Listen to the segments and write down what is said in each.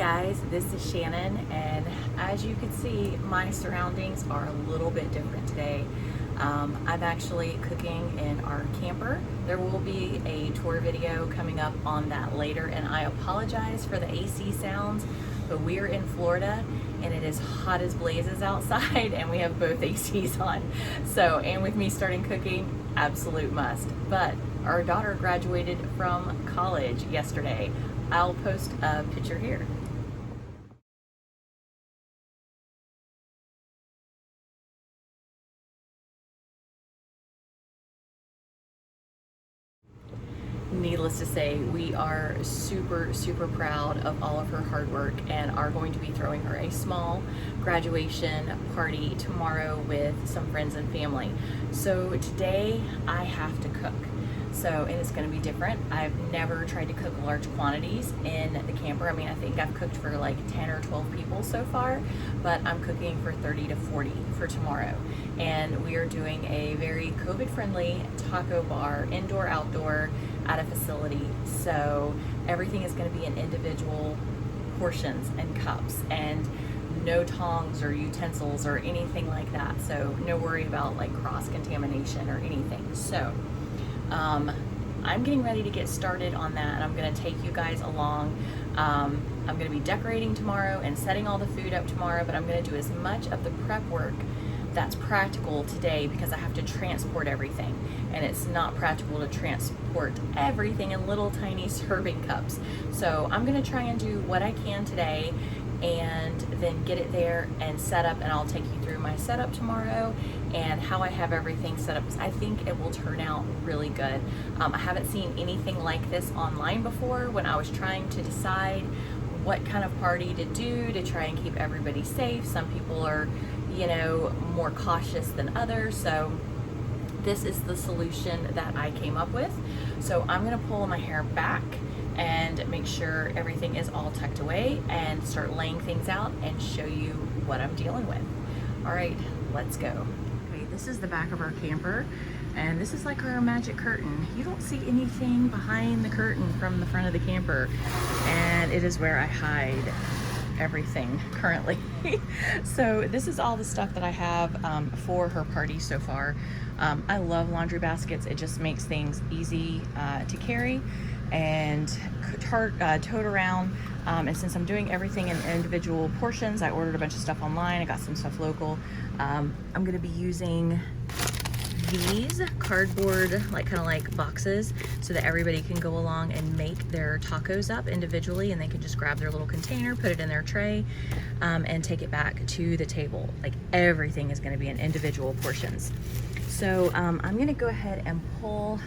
guys, this is Shannon, and as you can see, my surroundings are a little bit different today. I'm actually cooking in our camper. There will be a tour video coming up on that later, and I apologize for the AC sounds, but we're in Florida and it is hot as blazes outside and we have both ACs on. So, and with me starting cooking, absolute must. But our daughter graduated from college yesterday. I'll post a picture here. Needless to say, we are super proud of all of her hard work and are going to be throwing her a small graduation party tomorrow with some friends and family. So today I have to cook. And it's going to be different. I've never tried to cook large quantities in the camper. I mean, I think I've cooked for like 10 or 12 people so far, but I'm cooking for 30 to 40 for tomorrow. And we are doing a very COVID-friendly taco bar, indoor, outdoor, at a facility. So everything is going to be in individual portions and cups, and no tongs or utensils or anything like that. So no worry about like cross-contamination or anything. So I'm getting ready to get started on that, and I'm going to take you guys along. I'm going to be decorating tomorrow and setting all the food up tomorrow, but I'm going to do as much of the prep work that's practical today because I have to transport everything, and it's not practical to transport everything in little tiny serving cups. So I'm going to try and do what I can today and then get it there and set up, and I'll take you through my setup tomorrow and how I have everything set up. I think it will turn out really good. I haven't seen anything like this online before when I was trying to decide what kind of party to do to try and keep everybody safe. Some people are, you know, more cautious than others. So this is the solution that I came up with. So I'm gonna pull my hair back and make sure everything is all tucked away and start laying things out and show you what I'm dealing with. All right, let's go. Okay, this is the back of our camper, and this is like our magic curtain. You don't see anything behind the curtain from the front of the camper, and it is where I hide everything currently. So this is all the stuff that I have for her party so far. I love laundry baskets. It just makes things easy to carry and tote around. And since I'm doing everything in individual portions, I ordered a bunch of stuff online. I got some stuff local. I'm gonna be using these cardboard, kind of like boxes, so that everybody can go along and make their tacos up individually, and they can just grab their little container, put it in their tray, and take it back to the table. Like, everything is going to be in individual portions. So I'm going to go ahead and pull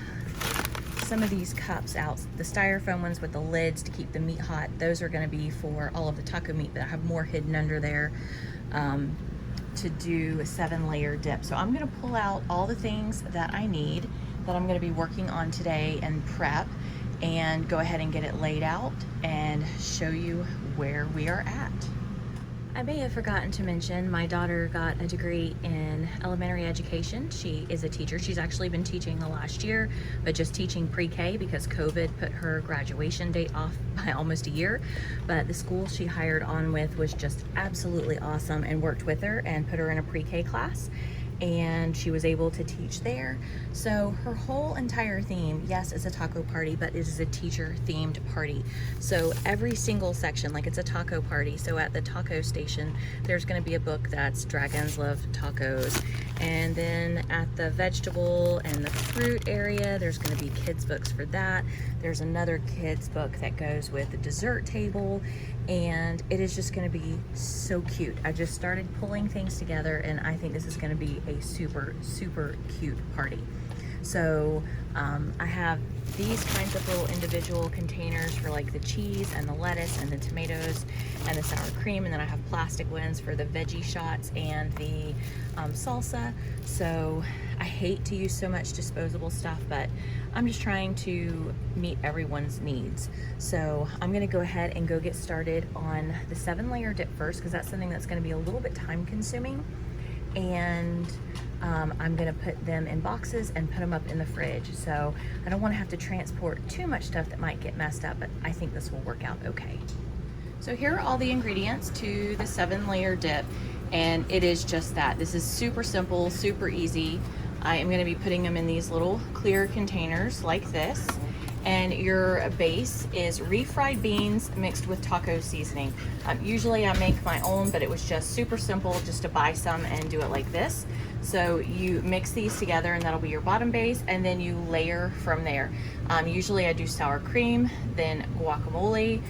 some of these cups out. The styrofoam ones with the lids to keep the meat hot, those are going to be for all of the taco meat, but I have more hidden under there to do a 7-layer dip. So I'm gonna pull out all the things that I need, that I'm gonna be working on today and prep, and go ahead and get it laid out and show you where we are at. I may have forgotten to mention, my daughter got a degree in elementary education. She is a teacher. She's actually been teaching the last year, but just teaching pre-K because COVID put her graduation date off by almost a year. But the school she hired on with was just absolutely awesome and worked with her and put her in a pre-K class, and she was able to teach there. So her whole entire theme, yes, it's a taco party, but it is a teacher themed party. So every single section, like it's a taco party. So at the taco station, there's gonna be a book that's Dragons Love Tacos. And then at the vegetable and the fruit area, there's gonna be kids books for that. There's another kids book that goes with the dessert table, and it is just gonna be so cute. I just started pulling things together, and I think this is gonna be a super cute party. So I have these kinds of little individual containers for like the cheese and the lettuce and the tomatoes and the sour cream, and then I have plastic ones for the veggie shots and the salsa. So I hate to use so much disposable stuff, but I'm just trying to meet everyone's needs. So I'm gonna go ahead and go get started on the 7-layer dip first, because that's something that's gonna be a little bit time consuming. And I'm gonna put them in boxes and put them up in the fridge. So I don't wanna have to transport too much stuff that might get messed up, but I think this will work out okay. So here are all the ingredients to the 7-layer dip, and it is just that. This is super simple, super easy. I am going to be putting them in these little clear containers like this, and your base is refried beans mixed with taco seasoning. Usually I make my own, but it was just super simple just to buy some and do it like this. So you mix these together and that'll be your bottom base, and then you layer from there. Usually I do sour cream, then guacamole,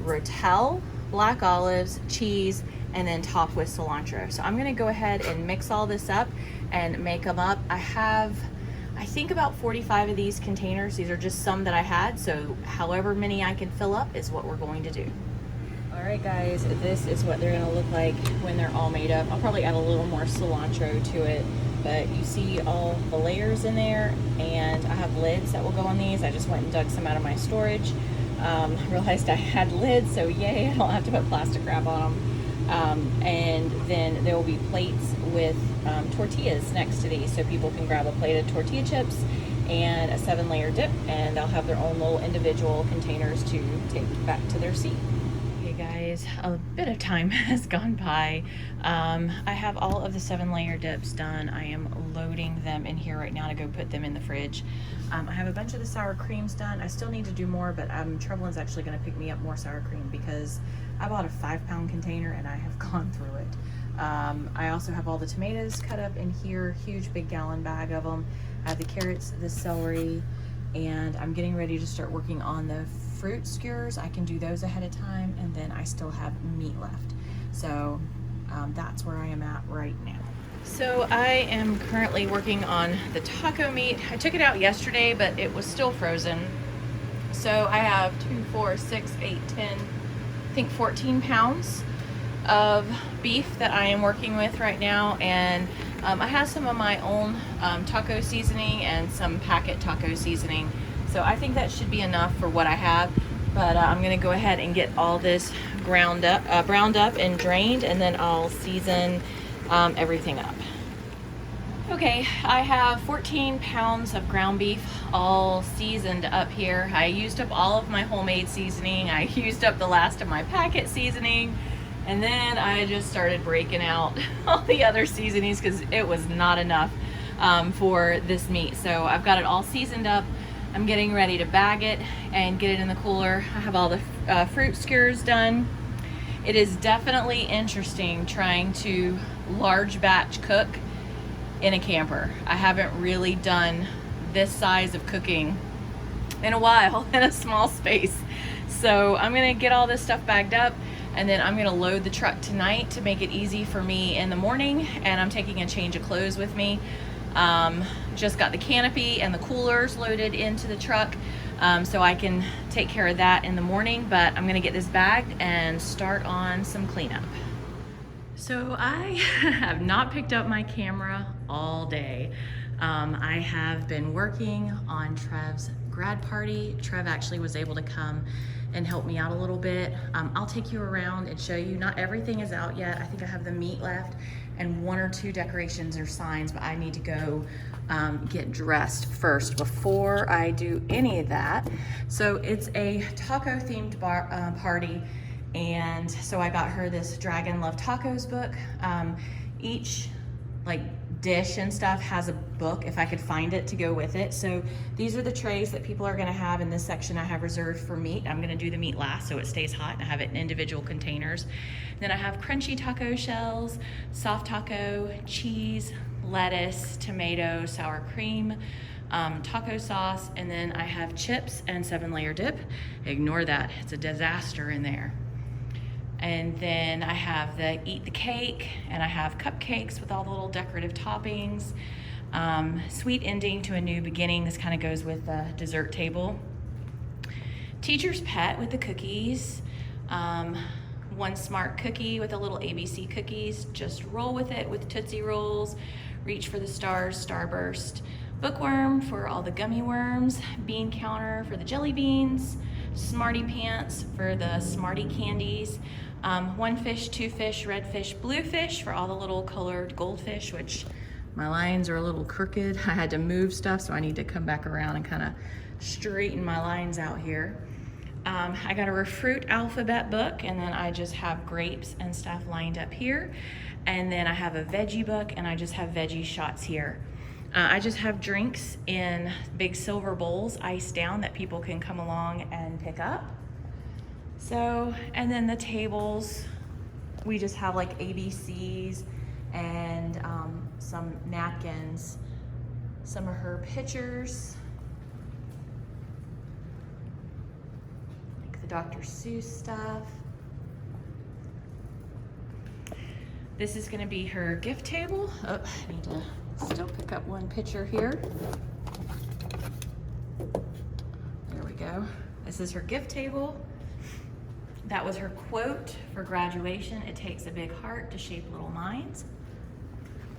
rotel, black olives, cheese, and then top with cilantro. So I'm gonna go ahead and mix all this up and make them up. I have, I think, about 45 of these containers. These are just some that I had, so however many I can fill up is what we're going to do. All right guys, this is what they're gonna look like when they're all made up. I'll probably add a little more cilantro to it, but you see all the layers in there, and I have lids that will go on these. I just went and dug some out of my storage. Realized I had lids, so yay, I don't have to put plastic wrap on them. And then there will be plates with tortillas next to these, so people can grab a plate of tortilla chips and a 7-layer dip, and they'll have their own little individual containers to take back to their seat. Okay guys, a bit of time has gone by. I have all of the 7-layer dips done. I am loading them in here right now to go put them in the fridge. I have a bunch of the sour creams done. I still need to do more, but Trevelyn's actually going to pick me up more sour cream because I bought a 5-pound container and I have gone through it. I also have all the tomatoes cut up in here, huge big gallon bag of them. I have the carrots, the celery, and I'm getting ready to start working on the fruit skewers. I can do those ahead of time, and then I still have meat left. So that's where I am at right now. So I am currently working on the taco meat. I took it out yesterday, but it was still frozen. So I have 2, 4, 6, 8, 10, I think 14 pounds of beef that I am working with right now, and I have some of my own taco seasoning and some packet taco seasoning, so I think that should be enough for what I have. But I'm gonna go ahead and get all this browned up and drained, and then I'll season everything up. Okay, I have 14 pounds of ground beef all seasoned up here. I used up all of my homemade seasoning. I used up the last of my packet seasoning, and then I just started breaking out all the other seasonings because it was not enough for this meat. So I've got it all seasoned up. I'm getting ready to bag it and get it in the cooler. I have all the fruit skewers done. It is definitely interesting trying to large batch cook in a camper. I haven't really done this size of cooking in a while in a small space. So I'm gonna get all this stuff bagged up, and then I'm gonna load the truck tonight to make it easy for me in the morning, and I'm taking a change of clothes with me. Just got the canopy and the coolers loaded into the truck, so I can take care of that in the morning, but I'm gonna get this bagged and start on some cleanup. So I have not picked up my camera all day. I have been working on Trev's grad party. Trev actually was able to come and help me out a little bit. I'll take you around and show you. Not everything is out yet. I think I have the meat left and 1 or 2 decorations or signs, but I need to go get dressed first before I do any of that. So it's a taco themed party, and so I got her this Dragon Love Tacos book. Each like dish and stuff has a book, if I could find it, to go with it. So these are the trays that people are gonna have in this section I have reserved for meat. I'm gonna do the meat last so it stays hot, and I have it in individual containers. Then I have crunchy taco shells, soft taco, cheese, lettuce, tomato, sour cream, taco sauce, and then I have chips and 7-layer dip. Ignore that, it's a disaster in there. And then I have the eat the cake, and I have cupcakes with all the little decorative toppings. Sweet ending to a new beginning. This kind of goes with the dessert table. Teacher's pet with the cookies. One smart cookie with a little ABC cookies. Just roll with it with Tootsie Rolls. Reach for the stars, Starburst. Bookworm for all the gummy worms. Bean counter for the jelly beans. Smarty pants for the Smarty candies. 1 fish, 2 fish, red fish, blue fish for all the little colored goldfish, which my lines are a little crooked. I had to move stuff, so I need to come back around and kind of straighten my lines out here. I got a fruit alphabet book, and then I just have grapes and stuff lined up here. And then I have a veggie book, and I just have veggie shots here. I just have drinks in big silver bowls iced down that people can come along and pick up. So, and then the tables, we just have like ABCs and some napkins, some of her pictures, like the Dr. Seuss stuff. This is gonna be her gift table. Oh, I need to still pick up one picture here. There we go. This is her gift table. That was her quote for graduation. It takes a big heart to shape little minds.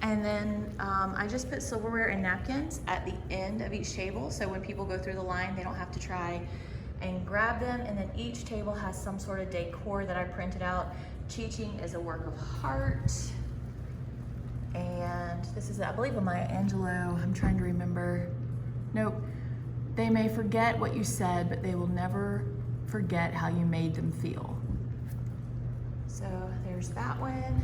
And then I just put silverware and napkins at the end of each table, so when people go through the line, they don't have to try and grab them. And then each table has some sort of decor that I printed out. Teaching is a work of heart. And this is, I believe, a Maya Angelou. I'm trying to remember. Nope. They may forget what you said, but they will never forget how you made them feel. So there's that one.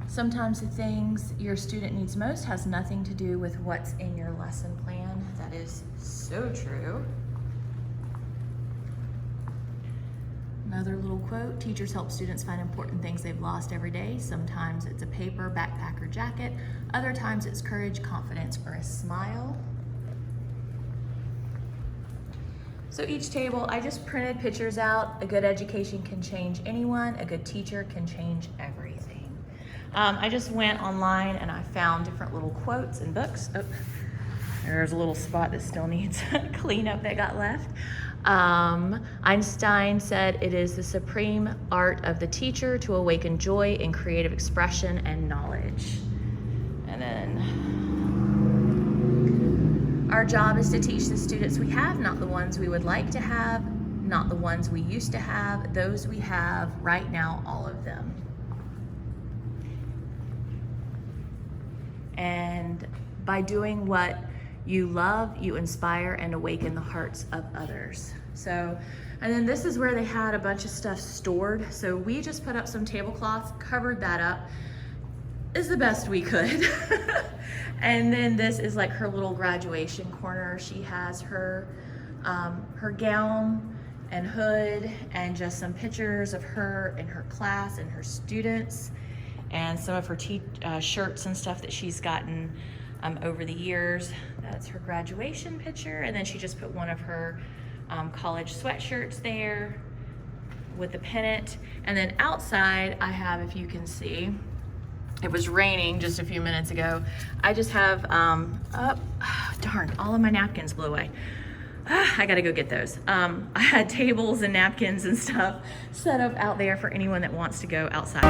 Sometimes the things your student needs most has nothing to do with what's in your lesson plan. That is so true. Another little quote, teachers help students find important things they've lost every day. Sometimes it's a paper, backpack, or jacket. Other times it's courage, confidence, or a smile. So each table, I just printed pictures out. A good education can change anyone. A good teacher can change everything. I just went online and I found different little quotes and books. Oh, there's a little spot that still needs cleanup that got left. Einstein said, "It is the supreme art of the teacher to awaken joy in creative expression and knowledge." And then, our job is to teach the students we have, not the ones we would like to have, not the ones we used to have, those we have right now, all of them. And by doing what you love, you inspire and awaken the hearts of others. So, and then this is where they had a bunch of stuff stored. So we just put up some tablecloths, covered that up as the best we could. And then this is like her little graduation corner. She has her, her gown and hood and just some pictures of her and her class and her students and some of her shirts and stuff that she's gotten over the years. That's her graduation picture, and then she just put one of her college sweatshirts there with the pennant. And then outside I have, if you can see, it was raining just a few minutes ago. I just have, darn, all of my napkins blew away. I gotta go get those. I had tables and napkins and stuff set up out there for anyone that wants to go outside.